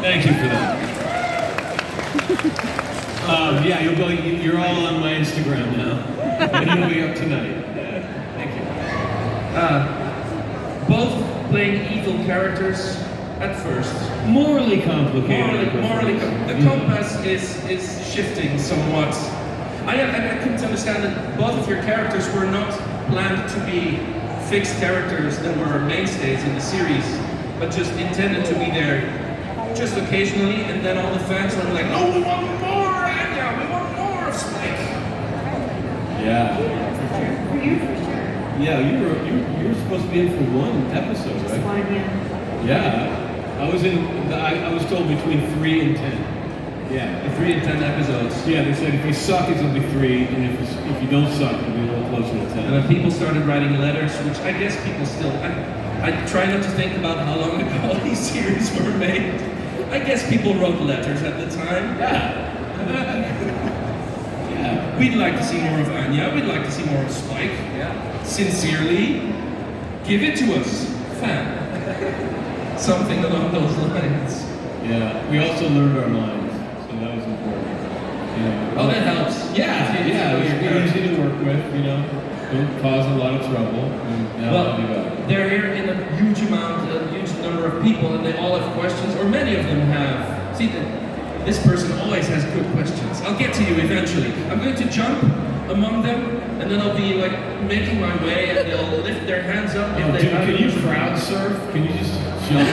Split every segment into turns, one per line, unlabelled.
Thank you for that. Yeah, you're all on my Instagram now. And you'll be up tonight. Yeah, thank
you. Both playing evil characters at first.
Morally complicated.
The compass is shifting somewhat. I couldn't understand that both of your characters were not planned to be fixed characters that were mainstays in the series, but just intended to be there just occasionally, and then all the fans were like, "No, we want more Anya! We want more of Spike!"
Yeah.
For you, for sure.
Yeah, you were supposed to be in for one episode, right?
Just one, yeah.
Yeah. I was told between 3 and 10. Yeah.
3 and 10 episodes.
Yeah, they said if we suck, it's gonna be 3, and if you don't suck, it'll be a little closer to 10.
And then people started writing letters, which I guess people still. I try not to think about how long ago all these series were made. I guess people wrote letters at the time.
Yeah. Yeah.
We'd like to see more of Anya. We'd like to see more of Spike.
Yeah.
Sincerely, give it to us, fan. Something along those lines.
Yeah. We also learned our lines, so that was important. Yeah.
Oh, that helps.
Yeah. It's easy to work with. Don't cause a lot of trouble.
Well, they're here in a huge number of people, and they all have questions, or many of them have. See, this person always has good questions. I'll get to you eventually. I'm going to jump among them, and then I'll be like making my way, and they'll lift their hands up.
Can you crowd surf? Can you just jump?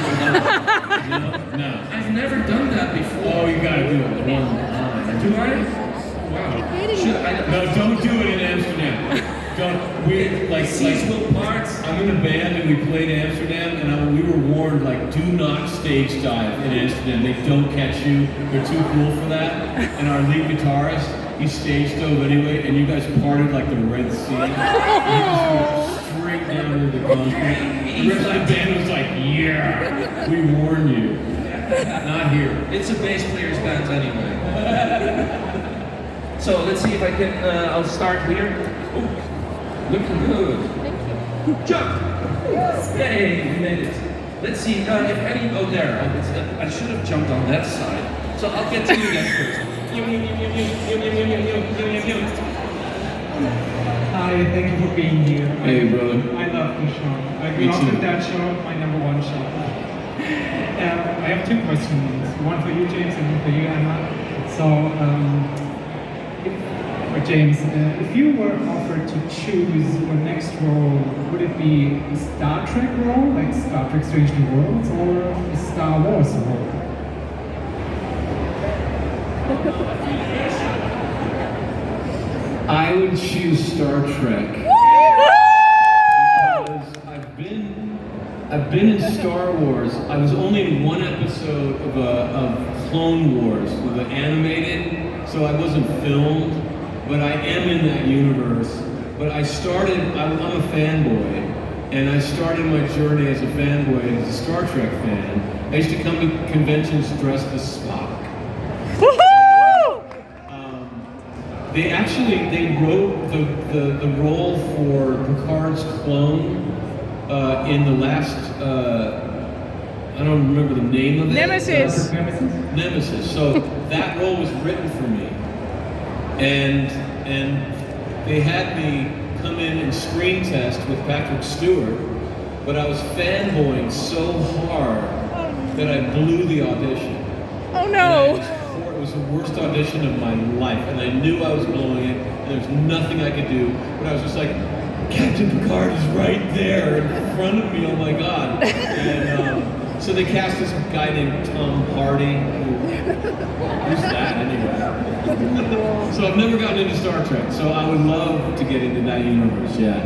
No.
I've never done that before.
Oh, you gotta do it one time.
Do I? Wow. Should I?
No, don't do it in Amsterdam.
Seas will part.
I'm in a band and we played Amsterdam, and we were warned, do not stage dive in Amsterdam. They don't catch you. They're too cool for that. And our lead guitarist, he stage dove anyway, and you guys parted like the Red Sea. And he just went straight down into the concrete. The rest of the band was like, yeah, we warn you. Not here.
It's a bass player's band anyway. So let's see if I can, I'll start here. Ooh, looking good.
Thank you.
Jump! Yay, we made it. Let's see if any, there. I should have jumped on that side. So I'll get to you guys first.
Hi, thank you for being here.
Hey, brother.
I love the show. I
Me
grew up
too.
with that show, my #1 show. I have 2 questions. One for you, James, and one for you, Emma. So, James, if you were offered to choose your next role, would it be a Star Trek role, like Star Trek Strange New Worlds, or a Star Wars role?
I would choose Star Trek. Because I've been in Star Wars. I was only in one episode of Clone Wars, with the animated, so I wasn't filmed, but I am in that universe. But I'm a fanboy, and I started my journey as a fanboy, as a Star Trek fan. I used to come to conventions dressed as Spock. They wrote the role for Picard's clone in the last, I don't remember the name of it. Nemesis. So that role was written for me. And they had me come in and screen test with Patrick Stewart, but I was fanboying so hard that I blew the audition.
Oh no!
It was the worst audition of my life, and I knew I was blowing it, and there was nothing I could do, but I was just like, Captain Picard is right there in front of me, oh my god. And so they cast this guy named Tom Hardy, who's that anyway? So I've never gotten into Star Trek, so I would love to get into that universe, yeah.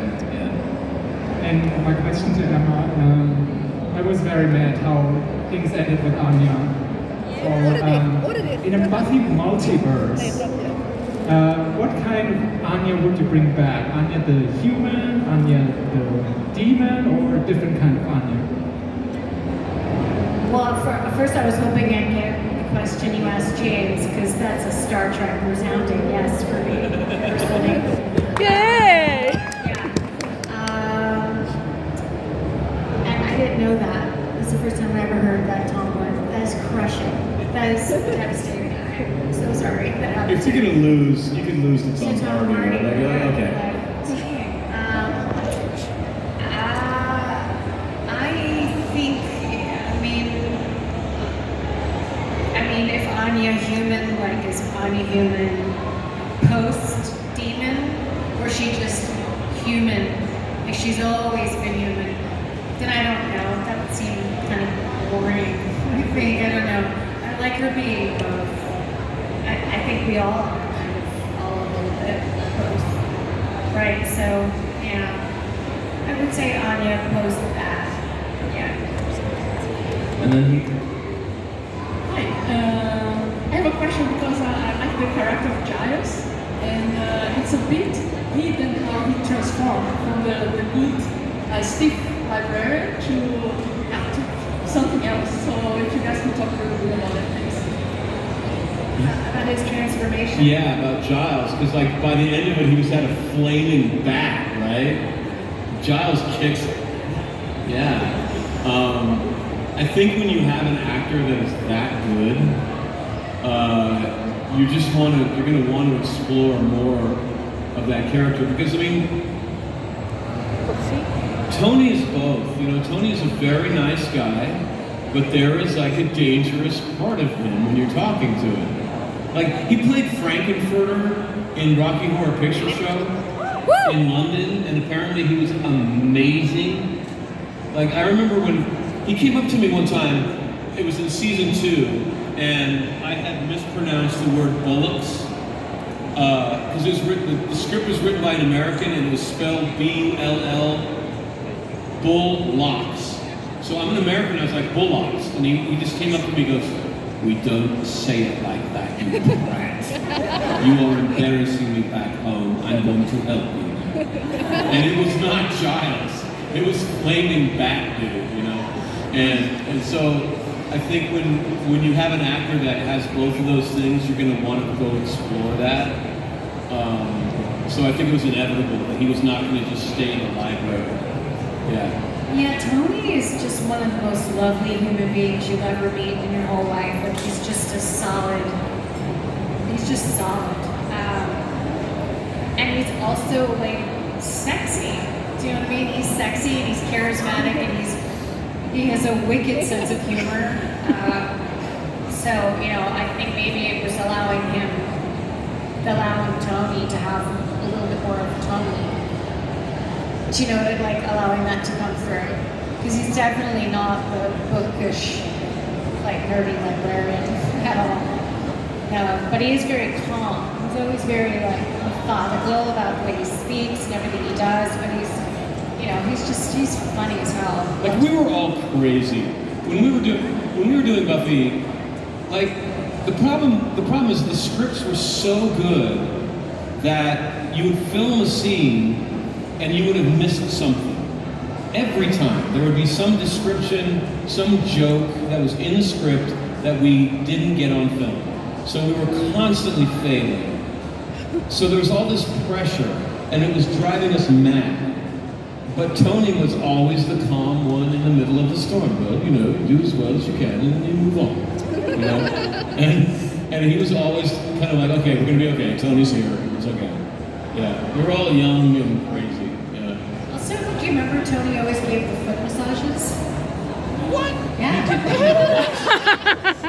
And my question to Emma, I was very mad how things ended with Anya. So, in a Buffy multiverse, what kind of Anya would you bring back? Anya the human, Anya the demon, or a different kind of Anya?
Well, first I was hoping I'd get the question you asked James, because that's a Star Trek resounding yes for me, personally.
Yay!
Yeah. And I didn't know that. That's the first time I ever heard that tomboy. That's crushing. That is devastating. I'm so sorry that happened.
If you're gonna lose, you can lose to Tom
To Tom
Hardy.
Hardy.
Like, okay.
I think, I mean, if Anya Human, like, is Anya Human post-demon, or she just human, like she's always been human, then I don't know. That would seem kind of boring. I don't know. I like her being both. I think we all are kind of all a little bit both. Right, so, yeah. I would say Anya post that. Yeah.
And then
Hi, I have a question because I like the character of Giles, and it's a bit hidden how he transformed from the good stiff librarian to something else. So if you guys can talk a little bit about that, thanks.
About his transformation.
yeah, about Giles, because like by the end of it, he was had a flaming bat, right? Giles kicks it. Yeah. I think when you have an actor that is that good, you're gonna want to explore more of that character, because I mean, Tony is both. You know, Tony is a very nice guy, but there is like a dangerous part of him when you're talking to him. Like, he played Frankenfurter in Rocky Horror Picture Show in London, and apparently he was amazing. Like, I remember when he came up to me one time, it was in season 2, and I had mispronounced the word bullocks, because the script was written by an American and it was spelled B-U-L-L, bullocks. So I'm an American, I was like, bullocks. And he just came up to me and goes, "We don't say it like that, you brat. You are embarrassing me back home. I'm going to help you." And it was not Giles. It was flaming bat dude, you know? And so I think when you have an actor that has both of those things, you're going to want to go explore that. So I think it was inevitable that he was not going to just stay in the library. Yeah.
Yeah, Tony is just one of the most lovely human beings you'll ever meet in your whole life. Like, he's just solid. And he's also, like, sexy. Do you know what I mean? He's sexy and he's charismatic and he has a wicked sense of humor. So, you know, I think maybe it was allowing Tony to have a little bit more of Tony. You know, like allowing that to come through. Because he's definitely not the bookish, like nerdy librarian at all. No, but he is very calm. He's always very like methodical about the way he speaks and everything he does, but he's funny as hell.
Like, we were all crazy when we were doing Buffy. Like, the problem is the scripts were so good that you would film a scene and you would have missed something. Every time there would be some description, some joke that was in the script that we didn't get on film. So we were constantly failing. So there was all this pressure, and it was driving us mad. But Tony was always the calm one in the middle of the storm. Well, you know, do as well as you can, and then you move on. You know, and he was always kind of like, okay, we're gonna be okay. Tony's here. It's okay. Yeah, we were all young and crazy. Yeah.
Also, do you remember Tony always gave the foot massages?
What?
Yeah.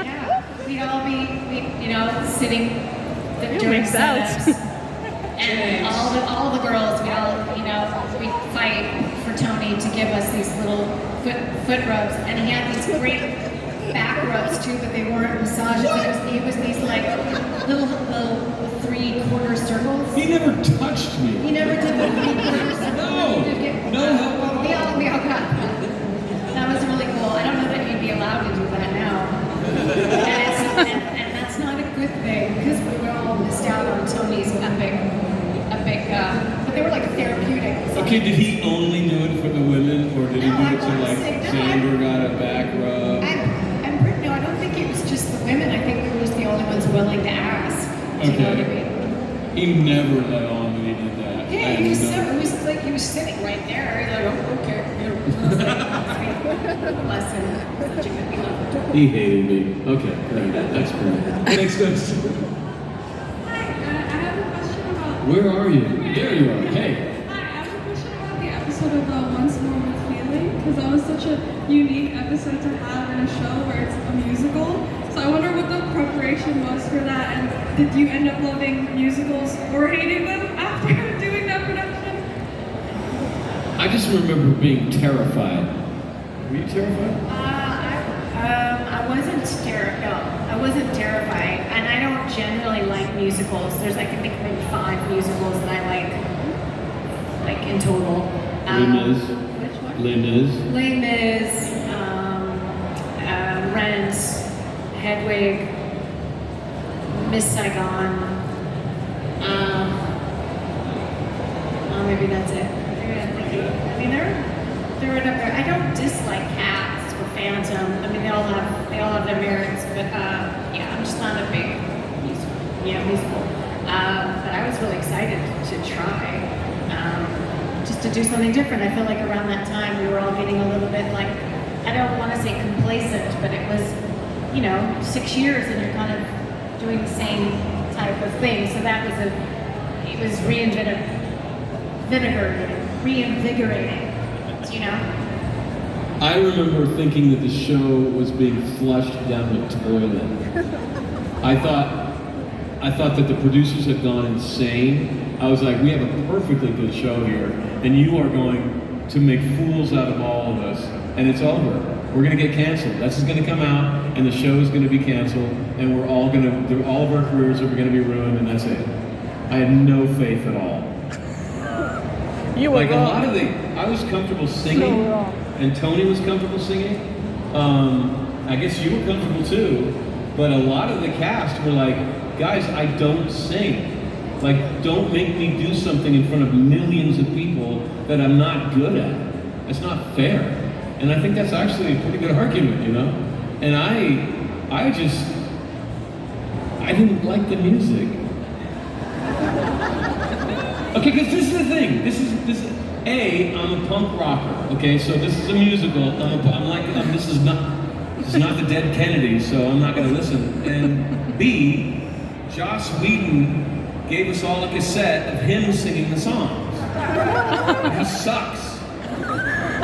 Yeah. We'd all be, sitting during
makes sense.
setups. And all the girls, we'd fight for Tony to give us these little foot rubs, and he had these great back rubs too, but they weren't massages. It was these like little 3/4 circles.
He never touched me.
He never did the 3/4 circles.
No. No help.
We all got that. That was really cool. I don't know that you'd be allowed to do that now. And that's not a good thing, because we were all missed out on Tony's epic, but they were like therapeutic.
Okay, did he only do it for the women, or did he
No,
do
I
it to
wanna
like
say no,
Xander got a back rub?
No, I don't think it was just the women. I think we were just the only ones willing to ask. Do you know what I mean?
He never let on that he did that.
Yeah, it was like he was sitting right there. He's like, oh, okay. Bless him. Such a good guy.
He hated me. Okay, great. That's great. Next question.
Hi, I have a question about.
Where are you? There you are. Hey.
Hi, I have a question about the episode of Once More with Feeling, because that was such a unique episode to have in a show where it's a musical. So I wonder what the preparation was for that, and did you end up loving musicals or hating them after doing that production?
I just remember being terrified. Were you terrified?
I wasn't terrified. No, I wasn't terrified, and I don't generally like musicals. There's, I can think of maybe 5 musicals that I like in total.
Les Mis.
Which one?
Les Mis.
Les Mis, Rent, Hedwig, Miss Saigon. Maybe that's it. I mean, they're right up there. I don't dislike Cats or Phantom. I mean, they all have their merits, but yeah, I'm just not a big musical. But I was really excited to try, just to do something different. I feel like around that time we were all getting a little bit like, I don't want to say complacent, but it was, 6 years and you're kind of doing the same type of thing. So that was it was reinvigorating,
I remember thinking that the show was being flushed down the toilet. I thought that the producers had gone insane. I was like, we have a perfectly good show here, and you are going to make fools out of all of us, and it's over. We're gonna get canceled. This is gonna come out, and the show is gonna be canceled, and all of our careers are gonna be ruined, and that's it. I had no faith at all.
You were
like
wrong.
a lot of I was comfortable singing,
So wrong.
and Tony was comfortable singing. I guess you were comfortable too, but a lot of the cast were like, guys, I don't sing. Like, don't make me do something in front of millions of people that I'm not good at. It's not fair. And I think that's actually a pretty good argument, And I didn't like the music. Okay, because this is the thing. This is I'm a punk rocker. Okay, so this is a musical. This is not the Dead Kennedys, so I'm not going to listen. And B, Joss Whedon gave us all a cassette of him singing the songs. He sucks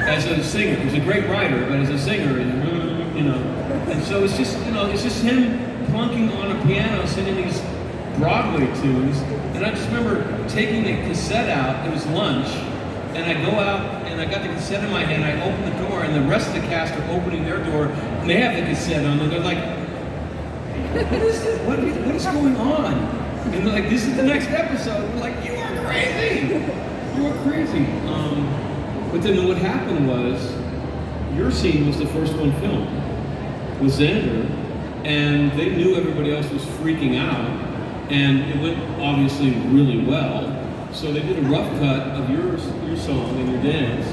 as a singer. He's a great writer, but as a singer, And so it's just him plunking on a piano singing these Broadway tunes. And I just remember taking the cassette out. It was lunch, and I go out and I got the cassette in my hand. I open the door, and the rest of the cast are opening their door, and they have the cassette on, and they're like, "What is this? What is going on?" And they're like, "This is the next episode." We're like, "You are crazy! You are crazy!" But then what happened was, your scene was the first one filmed with Xander, and they knew everybody else was freaking out, and it went obviously really well. So they did a rough cut of your song and your dance,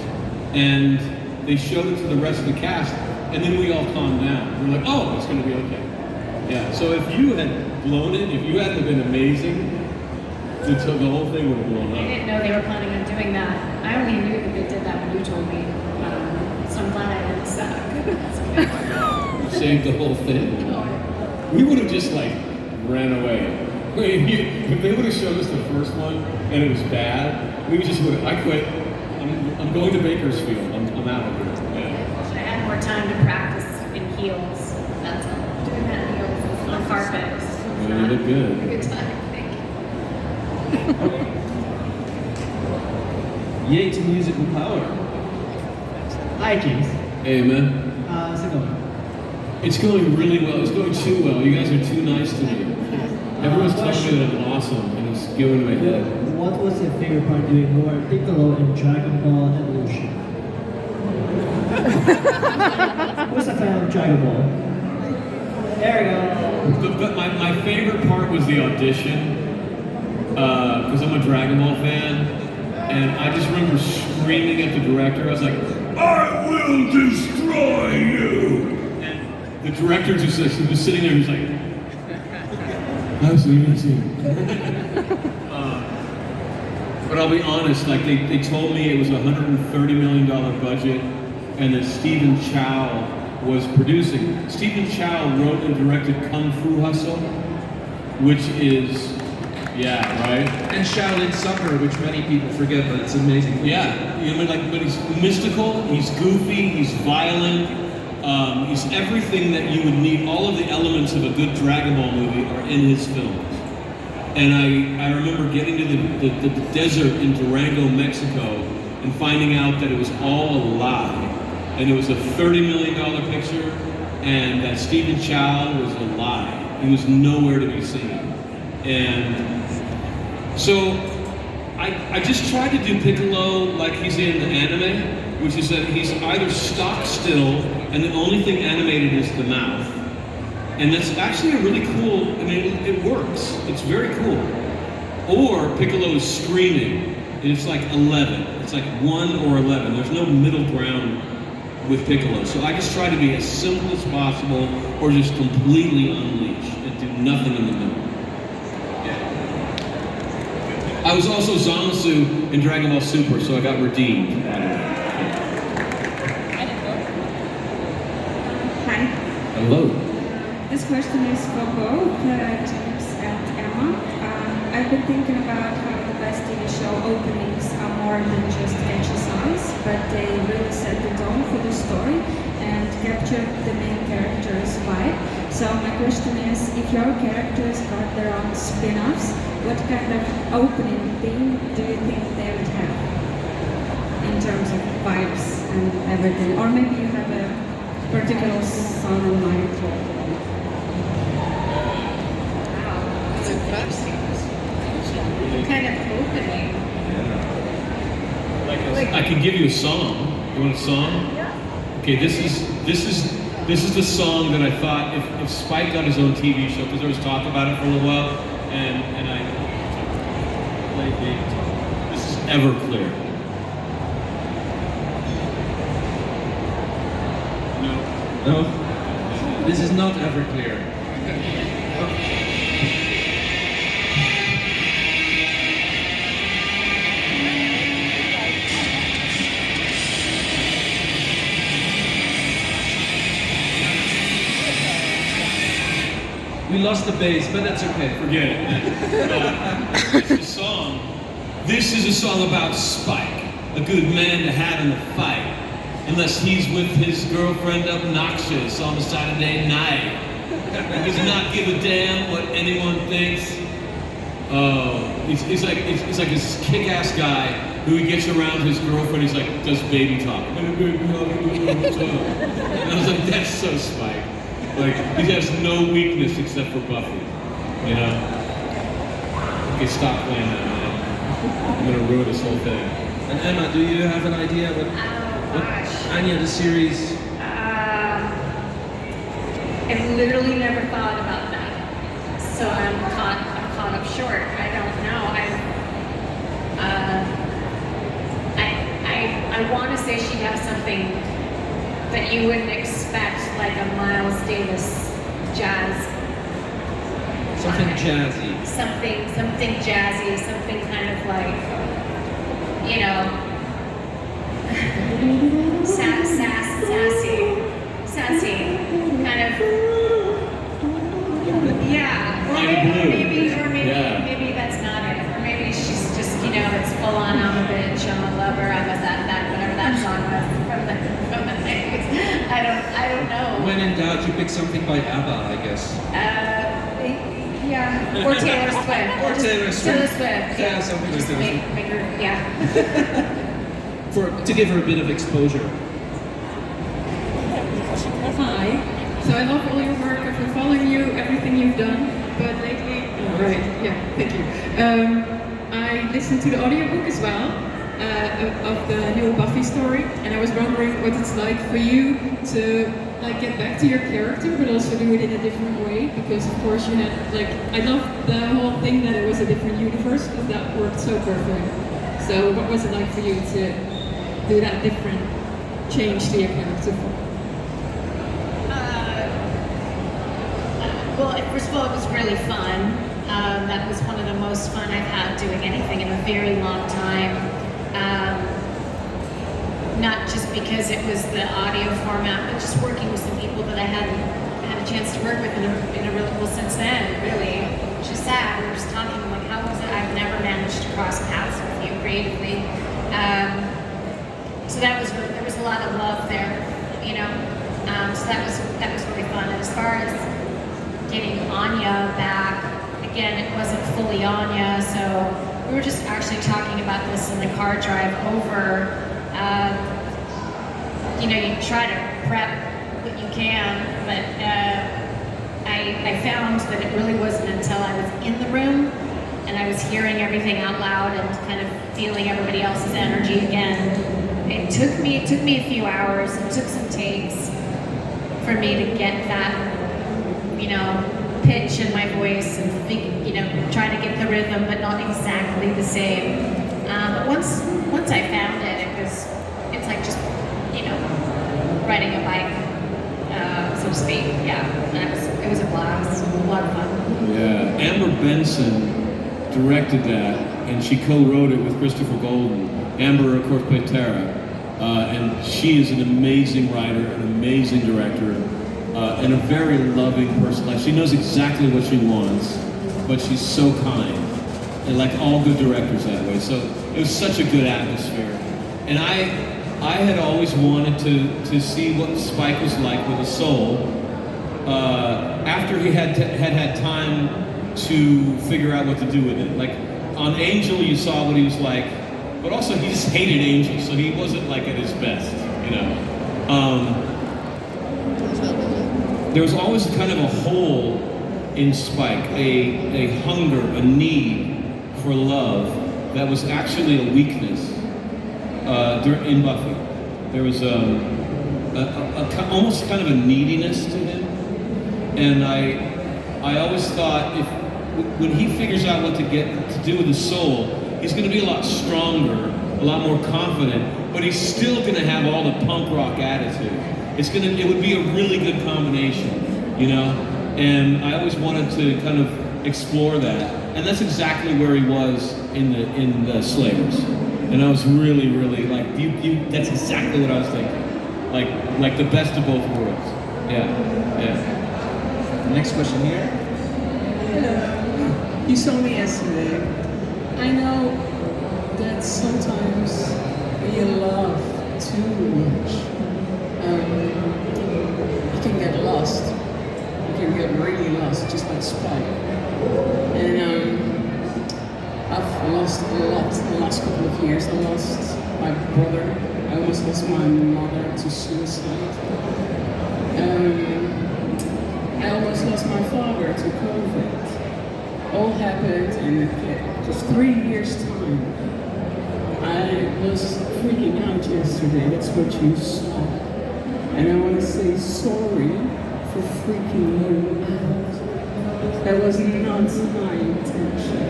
and they showed it to the rest of the cast, and then we all calmed down. We're like, "Oh, it's going to be okay." Yeah. So if you had blown it, if you hadn't been amazing, the whole thing would have blown
I
up.
didn't know they were planning on doing that. I only knew that they did that when you told me. So I'm glad I didn't suck.
You saved the whole thing. We would have just ran away. If they would have shown us the first one and it was bad, we just would have. I quit. I'm going to Bakersfield. I'm out of here. Yeah.
I had more time to practice in heels. That's all. Doing that in heels on carpet.
You look good.
A good time. Thank you.
Yay to musical power. Hi, James.
Hey, man.
How's it going?
It's going really well. It's going too well. You guys are too nice to me. Everyone's telling me that I'm awesome, and it's going to my head.
What was your favorite part doing more Piccolo in Dragon Ball Evolution? Who's a fan of Dragon Ball? There we go.
But my favorite part was the audition, because I'm a Dragon Ball fan, and I just remember screaming at the director. I was like, "I will destroy you!" And the director just he was sitting there, he was like, "I see." But I'll be honest, they told me it was a $130 million budget, and that Stephen Chow was producing. Stephen Chow wrote and directed Kung Fu Hustle, which is, yeah, right?
And Shaolin Soccer, which many people forget, but it's amazing.
Yeah, you know, like, but he's mystical, he's goofy, he's violent, he's everything that you would need. All of the elements of a good Dragon Ball movie are in his films. And I remember getting to the desert in Durango, Mexico, and finding out that it was all a lie. And it was a $30 million picture, and that Stephen Chow was a lie. He was nowhere to be seen. And so I just tried to do Piccolo like he's in the anime, which is that he's either stock still, and the only thing animated is the mouth. And that's actually a really cool, I mean, it works. It's very cool. Or Piccolo is screaming, and it's like 11. It's like 1 or 11. There's no middle ground with Piccolo. So I just try to be as simple as possible, or just completely unleash and do nothing in the middle. I was also Zamasu in Dragon Ball Super, so I got redeemed.
Hi.
Hello.
This question is for both James and Emma. I've been thinking about how the best TV show openings are more than just catchy songs, but they really set the tone for the story and capture the main character's vibe. So my question is, if your characters got their own spin-offs, what kind of opening theme do you think they would have in terms of vibes and everything? Or maybe you have a particular song in mind.
What kind of opening?
I can give you a song. You want a song?
Yeah.
Okay, this is the song that I thought if Spike got his own TV show, because there was talk about it for a little while, and I played the. This is Everclear.
No? This is not Everclear. We lost the bass, but that's okay.
Forget it. This is a song about Spike, a good man to have in the fight, unless he's with his girlfriend obnoxious on a Saturday night. He does not give a damn what anyone thinks. Oh, he's like this kick-ass guy who he gets around his girlfriend. He's like, does baby talk? And I was like, that's so Spike. Like, he has no weakness except for Buffy, you know? Okay, stop playing that, man. I'm gonna ruin this whole thing.
And Emma, do you have an idea what Anya, the series?
I've literally never thought about that. So I'm caught up short. I don't know. I want to say she'd have something that you wouldn't expect, like a Miles Davis jazz.
Something jazzy.
Something jazzy, something kind of like, you know, sassy, kind of, yeah. Or maybe that's not it. Or maybe she's just, you know, it's full on. I'm a bitch. I'm a lover. I'm a that whatever that song was from the 90s. I don't know.
When in doubt, you pick something by ABBA, I guess.
Yeah. Or Taylor Swift.
Or Taylor Swift.
Yeah,
something like that.
Make her, yeah.
To give her a bit of exposure.
Hi. So I love all your work. I've been following you, everything you've done. But lately, thank you. I listened to the audiobook as well of the new Buffy story, and I was wondering what it's like for you to like get back to your character, but also do it in a different way. Because of course you had I love the whole thing that it was a different universe, because that worked so perfect. So what was it like for you to do that different change to your character?
Well, first of all, it was really fun. That was one of the most fun I've had doing anything in a very long time. not just because it was the audio format, but just working with some people that I hadn't had a chance to work with in a really cool since then, really. Which is sad. We were just talking, like, how was it? I've never managed to cross paths with you creatively. So there was a lot of love there, you know. So that was really fun. And as far as getting Anya back, again, it wasn't fully Anya, so we were just actually talking about this in the car drive over. You know, you try to prep what you can, but I found that it really wasn't until I was in the room and I was hearing everything out loud and kind of feeling everybody else's energy again. It took me a few hours. It took some takes for me to get that, you know, pitch in my voice and you know, try to get the rhythm, but not exactly the same. But once I found it, it's like just, you know, riding a bike, so to speak. Yeah, and it was a blast, a lot of fun.
Yeah, Amber Benson directed that, and she co-wrote it with Christopher Golden. Amber, of course, played Tara, and she is an amazing writer, an amazing director, and a very loving person. Like, she knows exactly what she wants, but she's so kind, and like all good directors that way. So it was such a good atmosphere, and I had always wanted to see what Spike was like with a soul. After he had time to figure out what to do with it. Like on Angel, you saw what he was like, but also he just hated Angel, so he wasn't like at his best, you know. There was always kind of a hole in Spike, a hunger, a need for love that was actually a weakness in Buffy. There was almost kind of a neediness to him, and I always thought when he figures out what to do with his soul, he's going to be a lot stronger, a lot more confident, but he's still going to have all the punk rock attitude. It would be a really good combination, you know? And I always wanted to kind of explore that. And that's exactly where he was in the Slayers. And I was really, really like, that's exactly what I was thinking. Like the best of both worlds. Yeah.
Next question here.
Hello. You saw me yesterday. I know that sometimes you love too much. You can get lost. You can get really lost, just like Spike. And I've lost a lot in the last couple of years. I lost my brother. I almost lost my mother to suicide. I almost lost my father to COVID. All happened in just 3 years' time. I was freaking out yesterday. That's what you saw. And I want to say sorry for freaking you out. That was not my intention.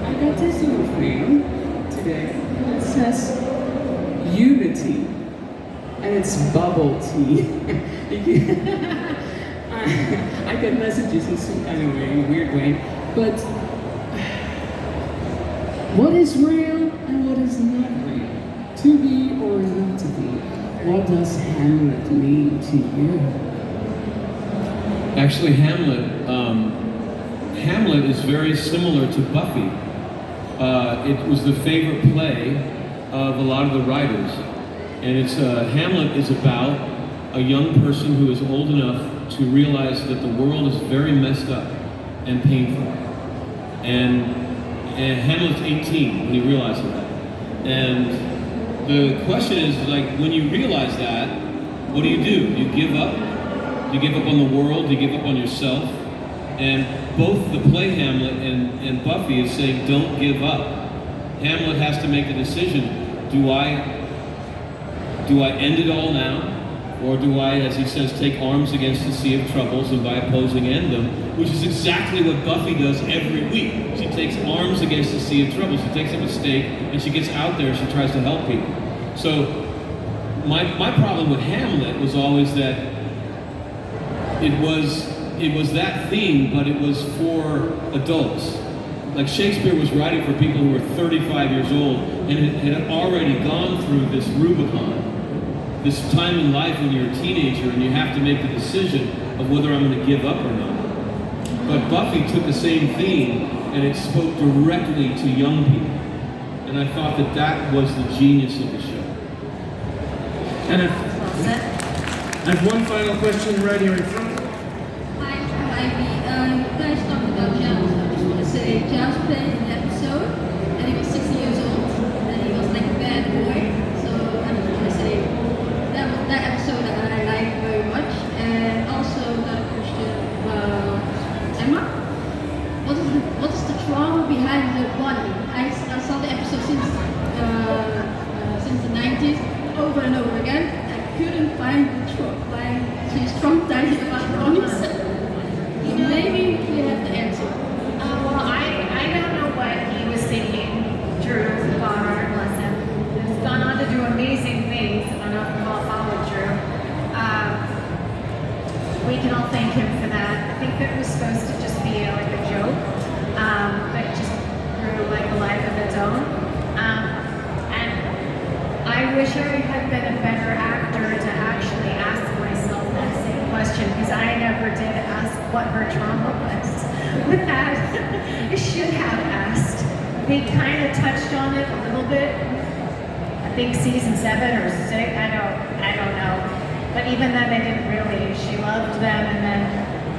I got this little thing today that says unity. And it's bubble tea. I get messages in some kind of way, in a weird way. But what is real and what is not real? To be or not to be? What does Hamlet mean to you?
Actually, Hamlet is very similar to Buffy. It was the favorite play of a lot of the writers. And Hamlet is about a young person who is old enough to realize that the world is very messed up and painful. And Hamlet's 18 when he realizes that. And the question is, like, when you realize that, what do? You give up? Do you give up on the world? Do you give up on yourself? And both the play Hamlet and Buffy is saying, don't give up. Hamlet has to make the decision, do I end it all now? Or do I, as he says, take arms against the sea of troubles and by opposing end them? Which is exactly what Buffy does every week. She takes arms against the sea of troubles. She takes a mistake and she gets out there and she tries to help people. So my problem with Hamlet was always that it was that theme, but it was for adults. Like Shakespeare was writing for people who were 35 years old and had already gone through this Rubicon. this time in life when you're a teenager and you have to make the decision of whether I'm going to give up or not. But Buffy took the same theme and it spoke directly to young people. And I thought that that was the genius of the show.
And I have one final question right here in front.
Hi, Ivy. You guys talked about Giles. I just want to say, Giles played an episode, and he was 60 years old, and he was like a bad boy. So I just want to say that episode that I liked very much. And also another question, Emma. What is the trauma behind the body? I saw the episode since the 90s, over and over again. I couldn't find why she's traumatized about bodies. Maybe you have the answer.
Well, I don't know what he was thinking, Drew, God bless him. He's gone on to do amazing things. I don't know if we all follow Drew. We can all thank him for that. I think that it was supposed to just be like a joke, but it just grew like a life of its own. And I wish I had been a better actor to actually ask myself that same question, because I never did ask what her trauma was with that. I should have asked. They kind of touched on it a little bit. I think season 7 or 6. I don't know. But even then, they didn't really. She loved them, and then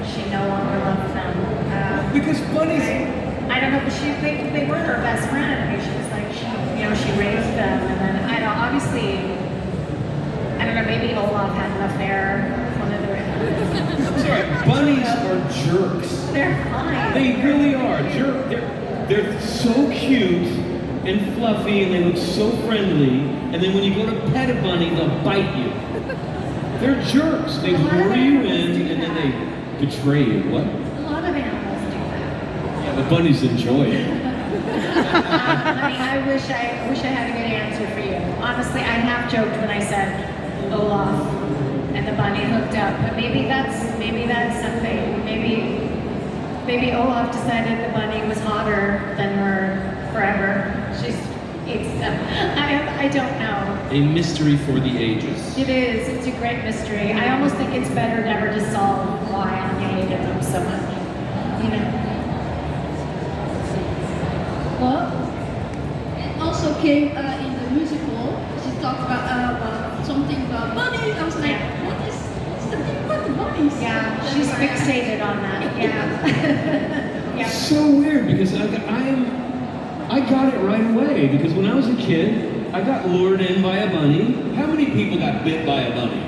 she no longer loved them.
Because bunnies.
I don't know, but they were her best friend. She was like, she raised them, and then obviously, I don't know, maybe Olaf had an affair with one of their.
Sorry, bunnies are jerks.
They're fine.
They really are. They're so cute and fluffy, and they look so friendly. And then when you go to pet a bunny, they'll bite you. They're jerks. They lure you in, and then they betray you. What?
A lot of animals do that.
Yeah, but bunnies enjoy it.
I wish I had a good answer for you. Honestly, I half joked when I said Olaf and the bunny hooked up, but maybe that's something. Maybe Olaf decided the bunny was hotter than her forever. I don't know.
A mystery for the ages.
It is. It's a great mystery. I almost think it's better never to solve why Anya hated them so much.
Well, it also came in the musical. She talked about something about bunnies. I was like, what's the thing about the bunnies?
Yeah, she's fixated on that. Yeah.
It's so weird because I got it right away, because when I was a kid, I got lured in by a bunny. How many people got bit by a bunny?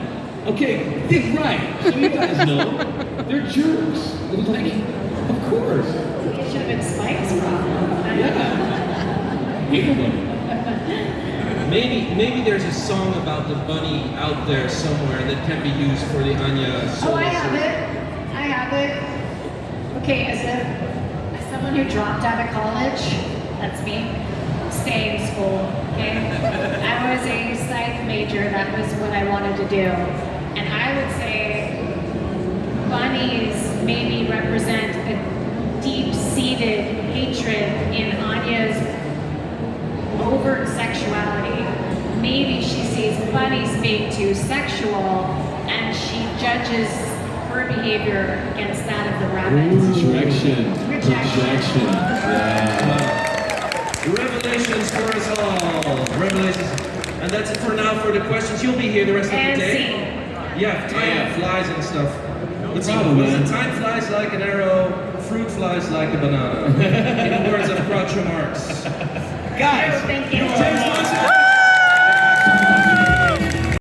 Okay, think right. So you guys know. They're jerks. Like, of course.
It should have been Spike's problem.
Yeah. Hate the bunny.
Maybe there's a song about the bunny out there somewhere that can be used for the Anya solo.
Oh, I have it. Okay, as someone who dropped out of college, that's me, stay in school, okay? I was a psych major, that was what I wanted to do. And I would say bunnies maybe represent a deep-seated hatred in Anya's overt sexuality. Maybe she sees bunnies being too sexual, and she judges her behavior against that of the rabbit.
Projection. Yeah.
Revelations for us all. Revelations. And that's it for now for the questions. You'll be here the rest of the day. Yeah, time flies and stuff. What's
man?
Time flies like an arrow, fruit flies like a banana. In the words of Groucho Marx.
Guys, thank you.